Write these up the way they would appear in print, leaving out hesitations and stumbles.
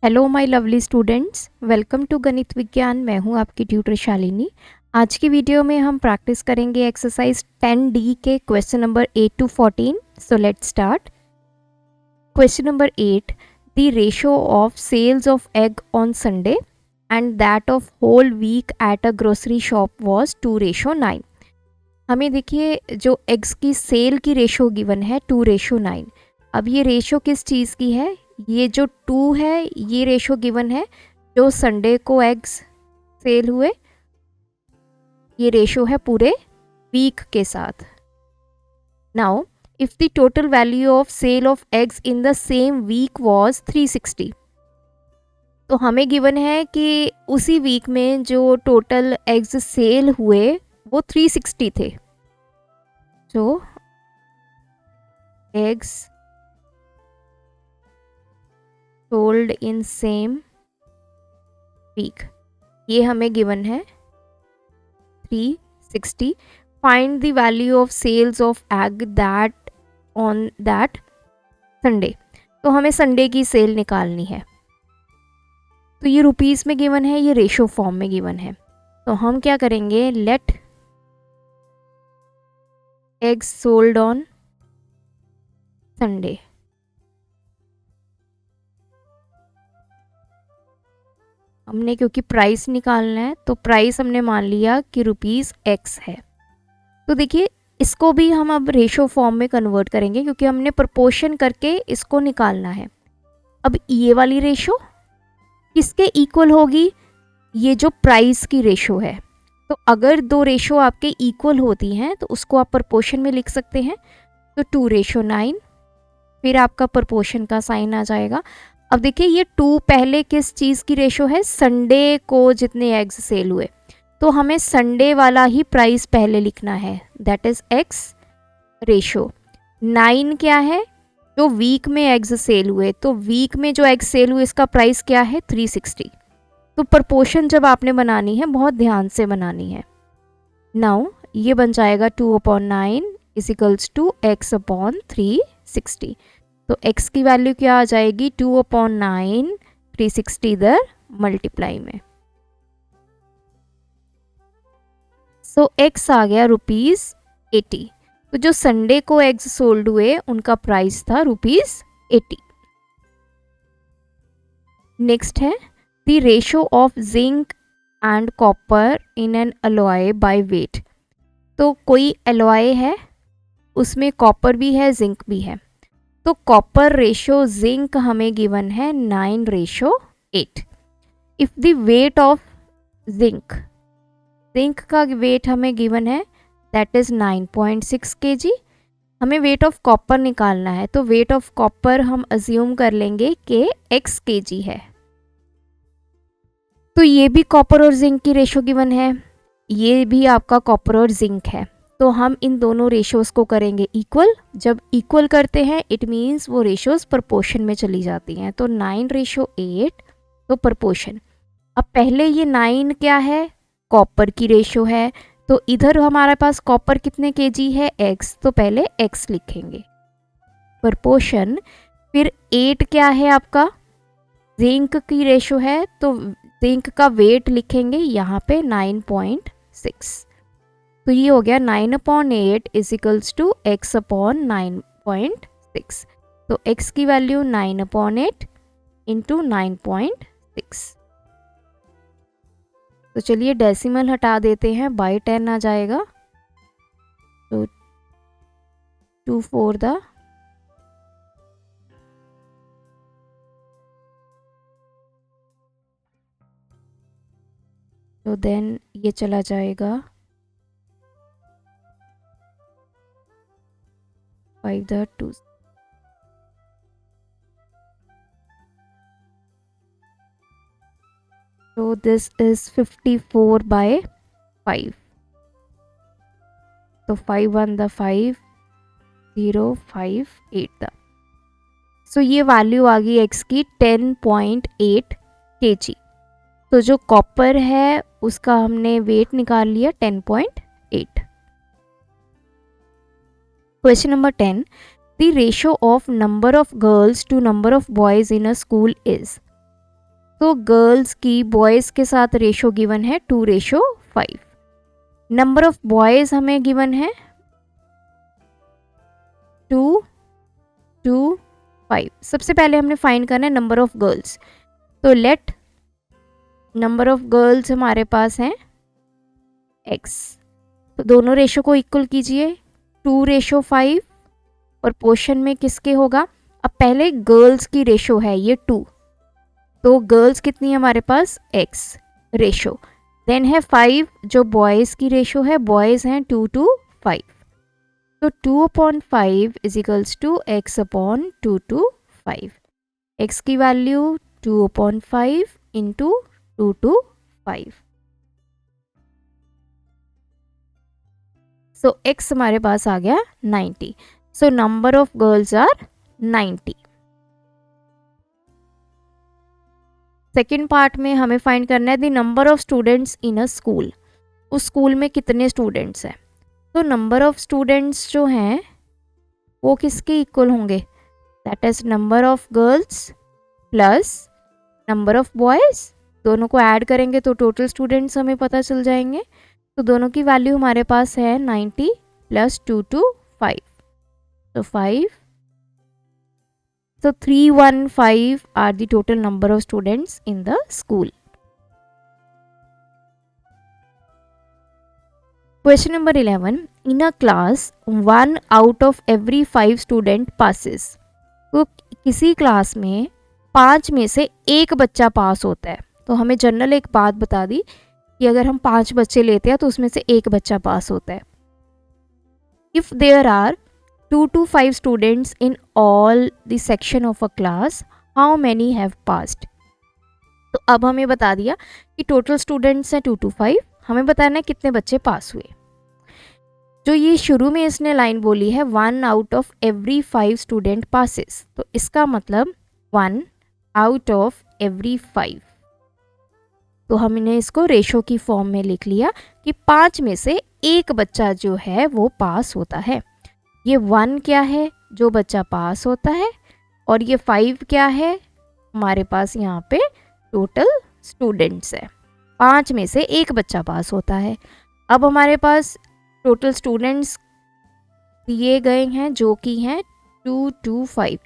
Hello my lovely students, welcome to Ganit Vigyan. मैं हूं आपकी ट्यूटर शालिनी। आज की वीडियो में हम प्रैक्टिस करेंगे एक्सरसाइज 10D के question number 8 to 14। So let's start. Question number 8, the ratio of sales of egg on Sunday and that of whole week at a grocery shop was 2:9। हमें देखिए जो eggs की cell की ratio given है 2:9। अब ये ratio किस चीज़ की है? ये जो 2 है ये रेशो गिवन है जो संडे को एग्स सेल हुए, ये रेशो है पूरे वीक के साथ। Now if the total value of sale of eggs in the same week was 360, तो हमें गिवन है कि उसी वीक में जो टोटल एग्स सेल हुए वो 360 थे। जो eggs sold in same week, ये हमें गिवन है 360। Find the value of sales of egg that on that Sunday, तो हमें संडे की सेल निकालनी है। तो ये रुपीस में गिवन है, ये रेशो फॉर्म में गिवन है। तो हम क्या करेंगे, let eggs sold on Sunday, हमने क्योंकि प्राइस निकालना है तो प्राइस हमने मान लिया कि ₹X है। तो देखिए इसको भी हम अब रेशो फॉर्म में कन्वर्ट करेंगे क्योंकि हमने प्रपोर्शन करके इसको निकालना है। अब ये वाली रेशो किसके इक्वल होगी? ये जो प्राइस की रेशो है। तो अगर दो रेशो आपके इक्वल होती हैं तो उसको आप प्रपोर्शन में लिख सकते हैं। तो 2:9, फिर आपका प्रपोर्शन का साइन आ जाएगा। अब देखिए ये 2 पहले किस चीज़ की रेशो है? संडे को जितने एग्स सेल हुए, तो हमें संडे वाला ही प्राइस पहले लिखना है, दैट इज एक्स रेशो। 9 क्या है? जो वीक में एग्स सेल हुए, तो वीक में जो एग्स सेल हुए इसका प्राइस क्या है? 360। तो प्रपोर्शन जब आपने बनानी है बहुत ध्यान से बनानी है। नाउ ये बन जाएगा 2/9 इज इक्वल्स टू x/360। तो x की वैल्यू क्या आ जाएगी? 2/9 360 इधर मल्टीप्लाई में। सो x आ गया ₹80। तो जो संडे को एग्स सोल्ड हुए उनका प्राइस था ₹80। नेक्स्ट है the ratio of zinc and copper in an alloy by weight. तो कोई अलॉय है, उसमें कॉपर भी है, जिंक भी है। तो कॉपर रेशो जिंक हमें गिवन है 9:8। If the weight of zinc का वेट हमें गिवन है दैट इज 9.6 kg। हमें वेट ऑफ कॉपर निकालना है, तो वेट ऑफ कॉपर हम अज्यूम कर लेंगे कि x kg है। तो ये भी कॉपर और जिंक की रेशो गिवन है, ये भी आपका कॉपर और जिंक है। तो हम इन दोनों रेशोज़ को करेंगे इक्वल। जब इक्वल करते हैं इट मीन्स वो रेशोज़ प्रपोर्शन में चली जाती हैं। तो 9:8 तो प्रपोर्शन। अब पहले ये 9 क्या है? कॉपर की रेशो है। तो इधर हमारे पास कॉपर कितने केजी है? x, तो पहले x लिखेंगे प्रपोर्शन। फिर 8 क्या है आपका? जिंक की रेशो है, तो जिंक का वेट लिखेंगे यहाँ पे 9.6। तो ये हो गया 9/8 इज इक्वल्स टू x/9.6। तो x की वैल्यू 9/8 इंटू 9.6। तो चलिए डेसिमल हटा देते हैं, बाई 10 आ जाएगा। तो 2 4 द तो देन ये चला जाएगा 5 the 2। So this is 54/5। तो 5 1 the 5 0 5 8 the। सो ये वैल्यू आ गई x की 10.8 kg। तो जो कॉपर है उसका हमने वेट निकाल लिया 10.8। Question number 10, the ratio of number of girls to number of boys in a school is. तो गर्ल्स की बॉयज़ के साथ रेशो गिवन है 2:5। नंबर ऑफ बॉयज़ हमें गिवन है 2:5। सबसे पहले हमने फाइंड करना है नंबर ऑफ गर्ल्स। तो लेट नंबर ऑफ गर्ल्स हमारे पास हैं x। तो दोनों रेशो को इक्वल कीजिए, 2:5 और पोर्शन में किसके होगा। अब पहले गर्ल्स की रेशो है ये 2, तो गर्ल्स कितनी है हमारे पास x रेशो। देन है 5 जो बॉयज़ की रेशो है, बॉयज़ हैं 2:5। तो 2/5 is equals to x upon 2:5। x की वैल्यू 2/5 इंटू 2:5। सो x हमारे पास आ गया 90। So number of girls are 90। Second part में हमें फाइंड करना है the number of students in a school. उस स्कूल में कितने स्टूडेंट्स हैं। तो नंबर ऑफ स्टूडेंट्स जो हैं वो किसके इक्वल होंगे, that is number of girls plus number of boys. दोनों को ऐड करेंगे तो टोटल स्टूडेंट्स हमें पता चल जाएंगे। तो दोनों की वैल्यू हमारे पास है 90 प्लस 2:5, तो 5। So 315 are the total number of students in the school. Question number 11. In a class, 1 out of every 5 student passes. तो किसी क्लास में 5 में से एक बच्चा पास होता है। तो हमें जनरल एक बात बता दी कि अगर हम 5 बच्चे लेते हैं तो उसमें से एक बच्चा पास होता है। If there are 2 to 5 students in all the section of a class, how many have passed? तो अब हमें बता दिया कि टोटल स्टूडेंट्स हैं 2 to 5, हमें बताना है कितने बच्चे पास हुए। जो ये शुरू में इसने लाइन बोली है 1 out of every 5 student passes, तो इसका मतलब 1 out of every 5। तो हमने इसको रेशो की फॉर्म में लिख लिया कि 5 में से एक बच्चा जो है वो पास होता है। ये 1 क्या है जो बच्चा पास होता है, और ये 5 क्या है हमारे पास यहाँ पे टोटल स्टूडेंट्स है। 5 में से एक बच्चा पास होता है। अब हमारे पास टोटल स्टूडेंट्स दिए गए हैं जो कि हैं 2 to 5।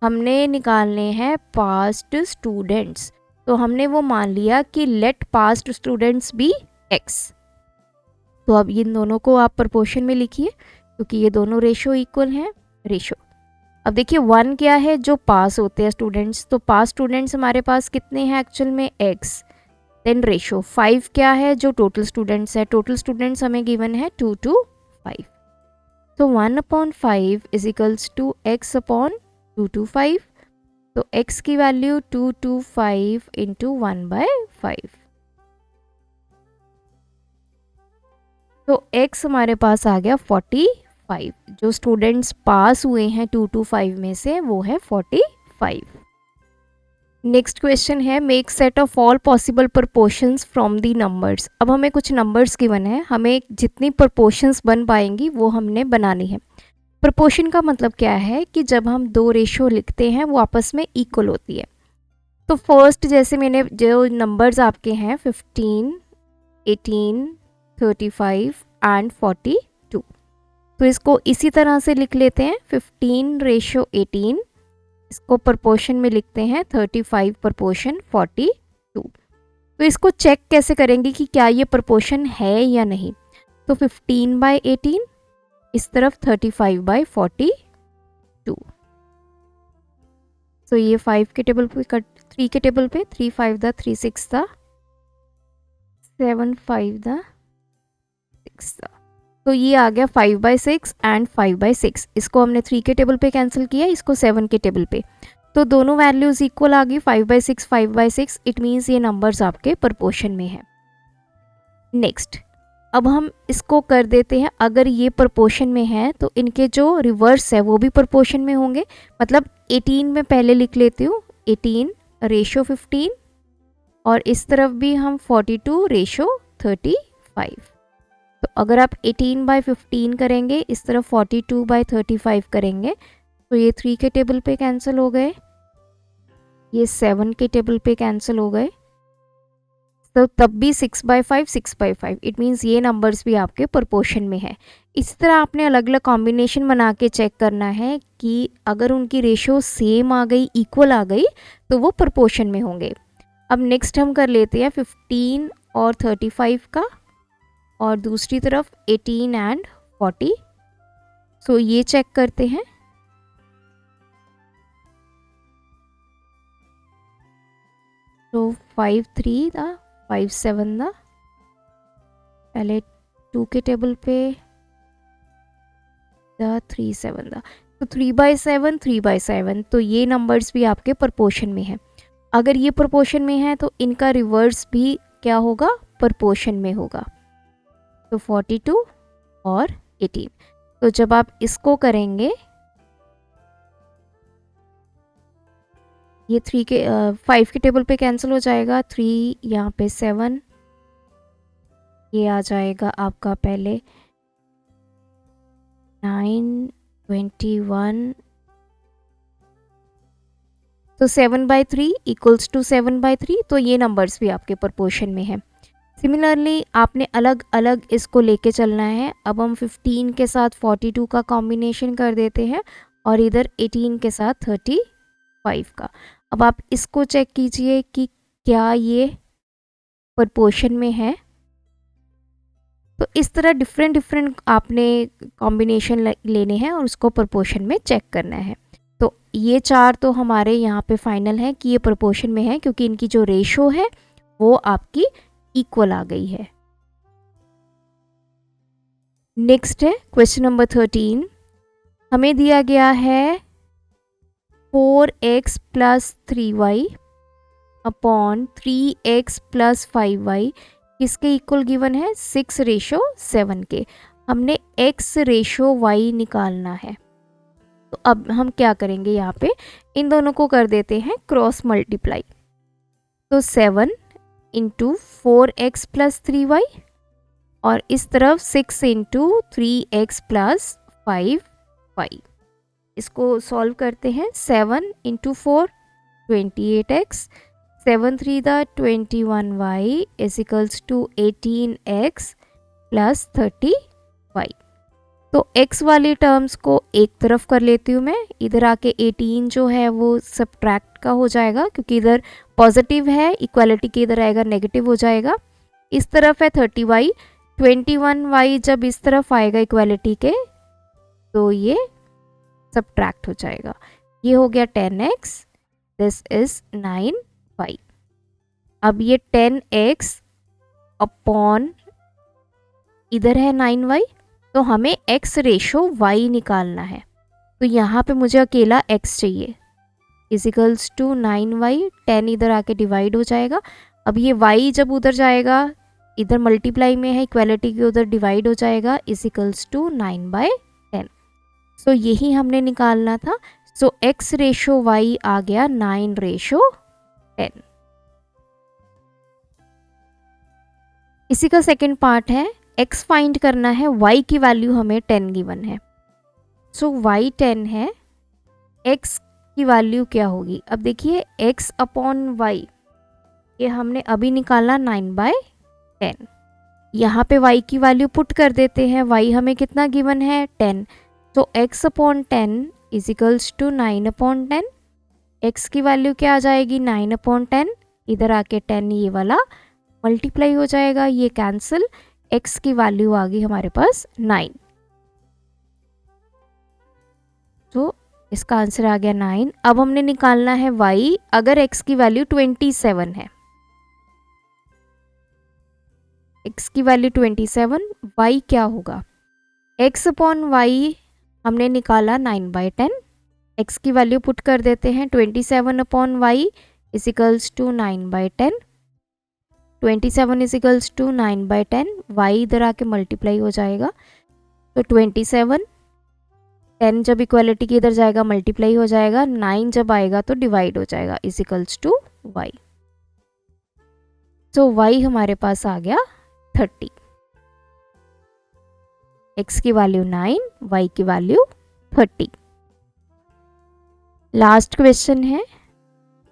हमने निकालने हैं पास्ट स्टूडेंट्स। तो हमने वो मान लिया कि let past students be x। तो अब इन दोनों को आप प्रोपोर्शन में लिखिए क्योंकि ये दोनों रेशो इक्वल हैं। रेशो अब देखिए 1 क्या है जो पास होते हैं स्टूडेंट्स, तो पास स्टूडेंट्स हमारे पास कितने हैं एक्चुअल में x। देन रेशो 5 क्या है जो टोटल स्टूडेंट्स है, टोटल स्टूडेंट्स हमें गिवन है 2 to 5। तो 1/5 is equals to x upon 2 to 5। तो x की वैल्यू 2 to 5 इंटू 1/5। तो x हमारे पास आ गया 45। जो स्टूडेंट्स पास हुए हैं 2 to 5 में से वो है 45। नेक्स्ट क्वेश्चन है make set of all possible proportions from the numbers. अब हमें कुछ नंबर्स गिवन है, हमें जितनी प्रपोर्शंस बन पाएंगी वो हमने बनानी है। प्रपोर्शन का मतलब क्या है कि जब हम दो रेशो लिखते हैं वो आपस में इक्वल होती है। तो फर्स्ट जैसे मैंने जो नंबर्स आपके हैं 15, 18, 35 एंड 42, तो इसको इसी तरह से लिख लेते हैं 15:18। इसको प्रपोर्शन में लिखते हैं 35:42। तो इसको चेक कैसे करेंगे कि क्या ये प्रपोर्शन है या नहीं। तो 15/18 इस तरफ 35/42। तो ये 5 के टेबल पे 3 के टेबल पे 3 5 दा 3 6 दा 7 5 दा 6 दा। तो ये आ गया 5/6 एंड 5/6। इसको हमने 3 के टेबल पे कैंसिल किया, इसको 7 के टेबल पे। तो दोनों वैल्यूज इक्वल आ गई 5/6 5/6। इट मीन्स ये नंबर्स आपके प्रपोर्शन में है। नेक्स्ट अब हम इसको कर देते हैं, अगर ये प्रपोर्शन में है तो इनके जो रिवर्स है वो भी प्रपोर्शन में होंगे। मतलब 18 में पहले लिख लेती हूँ 18:15, और इस तरफ भी हम 42:35। तो अगर आप 18/15 करेंगे, इस तरफ 42/35 करेंगे, तो ये 3 के टेबल पे कैंसिल हो गए। ये 7 के टेबल पे कैंसिल हो गए, तो तब भी 6/5 6/5, इट मीन्स ये नंबर्स भी आपके प्रोपोर्शन में है। इस तरह आपने अलग अलग कॉम्बिनेशन बना के चेक करना है कि अगर उनकी रेशियो सेम आ गई, इक्वल आ गई, तो वो प्रोपोर्शन में होंगे। अब नेक्स्ट हम कर लेते हैं 15 और 35 का, और दूसरी तरफ 18 एंड 40। सो ये चेक करते हैं। तो 5 3 था, 5 7 था, पहले 2 के टेबल पे 3 7 था, तो 3/7 3/7, तो ये नंबर्स भी आपके प्रोपोर्शन में है। अगर ये प्रोपोर्शन में है तो इनका रिवर्स भी क्या होगा, प्रोपोर्शन में होगा। तो 42 और 18, तो जब आप इसको करेंगे, ये 5 के टेबल पे कैंसिल हो जाएगा, 3 यहाँ पे 7, ये आ जाएगा आपका पहले 9 21, तो 7/3 इक्वल्स टू 7/3, तो ये नंबर्स भी आपके प्रोपोर्शन में है। सिमिलरली आपने अलग अलग इसको लेके चलना है। अब हम 15 के साथ 42 का कॉम्बिनेशन कर देते हैं और इधर 18 के साथ 35 का। अब आप इसको चेक कीजिए कि क्या ये प्रोपोर्शन में है। तो इस तरह डिफरेंट डिफरेंट आपने कॉम्बिनेशन लेने हैं और उसको प्रोपोर्शन में चेक करना है। तो ये 4 तो हमारे यहाँ पे फाइनल है कि ये प्रोपोर्शन में है, क्योंकि इनकी जो रेशो है वो आपकी इक्वल आ गई है। नेक्स्ट है क्वेश्चन नंबर 13। हमें दिया गया है 4x + 3y upon 3x + 5y किसके इक्वल गिवन है, 6:7 के। हमने x रेशो y निकालना है। तो अब हम क्या करेंगे, यहाँ पे इन दोनों को कर देते हैं क्रॉस मल्टीप्लाई। तो 7 × 4x + 3y और इस तरफ 6 × 3x + 5y। इसको सॉल्व करते हैं। 7 × 4 28x, 7 3 21y = 18x + 30y। तो x वाली टर्म्स को एक तरफ कर लेती हूँ मैं। इधर आके 18 जो है वो सब्ट्रैक्ट का हो जाएगा, क्योंकि इधर पॉजिटिव है, इक्वालिटी के इधर आएगा नेगेटिव हो जाएगा। इस तरफ है 30y, 21y जब इस तरफ आएगा इक्वालिटी के, तो ये सब्ट्रैक्ट हो जाएगा। ये हो गया 10x, दिस इज 9y। अब ये 10x अपॉन इधर है 9y, तो हमें x रेशो y निकालना है। तो यहाँ पे मुझे अकेला x चाहिए, = 9y। 10 इधर आके डिवाइड हो जाएगा। अब ये y जब उधर जाएगा, इधर मल्टीप्लाई में है, इक्वालिटी के उधर डिवाइड हो जाएगा, = 9/10। सो यही हमने निकालना था। सो x रेशो y आ गया 9:10। इसी का सेकंड पार्ट है, x फाइंड करना है, y की वैल्यू हमें 10 गिवन है। सो y 10 है, x की वैल्यू क्या होगी। अब देखिए x अपॉन y ये हमने अभी निकाला 9/10। यहाँ पे y की वैल्यू पुट कर देते हैं। y हमें कितना गिवन है, 10। तो x अपॉन 10 = 9/10। x की वैल्यू क्या आ जाएगी, 9/10। इधर आके 10 ये वाला मल्टीप्लाई हो जाएगा, ये कैंसिल, x की वैल्यू आ गई हमारे पास 9। तो इसका आंसर आ गया 9। अब हमने निकालना है y। अगर x की वैल्यू 27 है, x की वैल्यू 27, y क्या होगा, x अपॉन y हमने निकाला 9/10। x की वैल्यू पुट कर देते हैं, 27 अपॉन y = 9/10। 27 = 9/10, y इधर आके मल्टीप्लाई हो जाएगा। तो 27, 10 जब इक्वालिटी के इधर जाएगा मल्टीप्लाई हो जाएगा, 9 जब आएगा तो डिवाइड हो जाएगा, = y। तो y हमारे पास आ गया 30। x की वैल्यू 9, y की वैल्यू 30। लास्ट क्वेश्चन है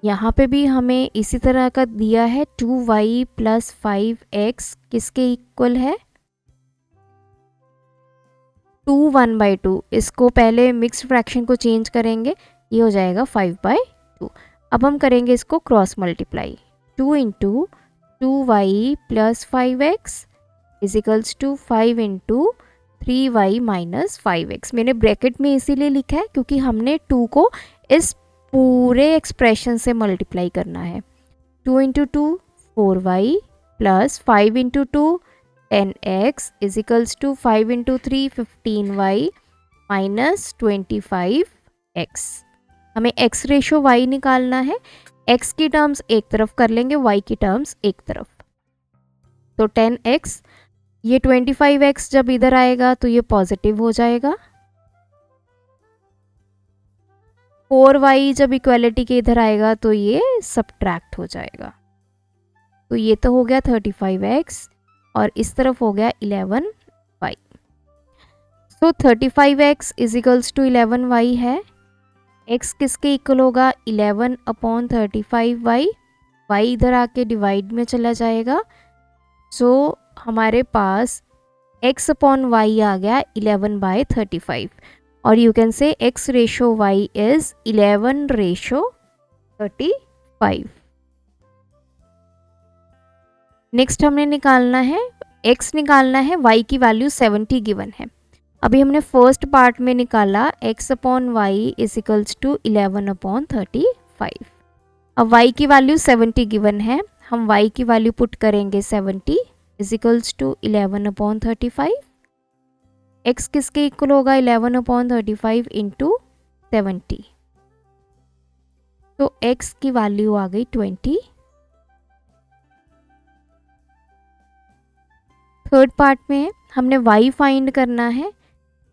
यहाँ पे भी हमें इसी तरह का दिया है 2y प्लस 5x किसके इक्वल है 2 1/2। इसको पहले मिक्स्ड फ्रैक्शन को चेंज करेंगे, ये हो जाएगा 5/2। अब हम करेंगे इसको cross multiply, 2 into 2y plus 5x equals to 5 into 3y minus 5x। मैंने ब्रैकेट में इसीलिए लिखा है क्योंकि हमने 2 को इस पूरे एक्सप्रेशन से मल्टीप्लाई करना है। 2 into 2 4y plus 5 into 2 10x equals to 5 into 3 15y minus 25x। हमें x रेशो y निकालना है। x की टर्म्स एक तरफ कर लेंगे, y की टर्म्स एक तरफ। तो 10x, ये 25x जब इधर आएगा तो ये पॉजिटिव हो जाएगा। 4y जब इक्वालिटी के इधर आएगा तो ये सब्ट्रैक्ट हो जाएगा। तो ये तो हो गया 35x और इस तरफ हो गया 11y। So 35x equals to 11y है। x किसके इक्वल होगा 11/35y। y इधर आके डिवाइड में चला जाएगा। सो हमारे पास x अपॉन y आ गया 11/35 और you can say x ratio y is 11/35। Next हमने निकालना है x निकालना है, y की वैल्यू 70 गिवन है। अभी हमने फर्स्ट पार्ट में निकाला x upon y equals to 11/35। अब y की वैल्यू 70 गिवन है, हम y की वैल्यू पुट करेंगे 70 इजिकल्स टू 11/35। x किसके इक्वल होगा 11/35 इंटू 70। तो x की वैल्यू आ गई 20। थर्ड पार्ट में हमने y फाइंड करना है।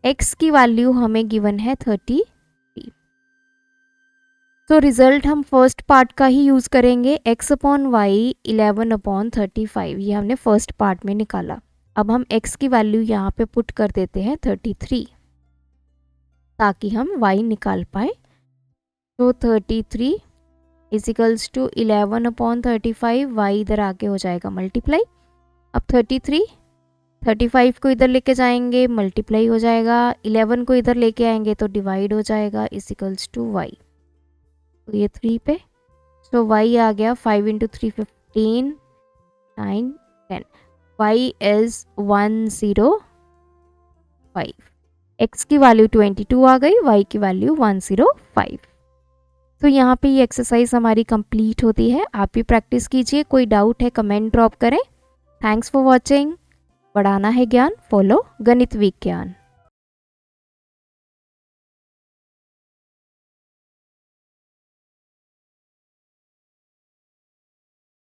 x की वैल्यू हमें गिवन है 30। तो रिजल्ट हम फर्स्ट पार्ट का ही यूज़ करेंगे। x अपॉन वाई 11/35, ये हमने फर्स्ट पार्ट में निकाला। अब हम x की वैल्यू यहाँ पे पुट कर देते हैं 33 ताकि हम y निकाल पाए। तो 33 इजिकल्स टू 11/35, y इधर आके हो जाएगा मल्टीप्लाई। अब 35 को इधर लेके जाएंगे, मल्टीप्लाई हो जाएगा। 11 को इधर लेके आएंगे तो डिवाइड हो जाएगा इजिकल्स टू y। तो ये 3 पे, सो y आ गया 5 इंटू 3 15 9 10। y is 105। x की वैल्यू 22 आ गई, y की वैल्यू 105। तो यहाँ पे ये एक्सरसाइज हमारी कंप्लीट होती है। आप भी प्रैक्टिस कीजिए। कोई डाउट है कमेंट ड्रॉप करें। Thanks for watching. बढ़ाना है ज्ञान, फॉलो गणित विज्ञान।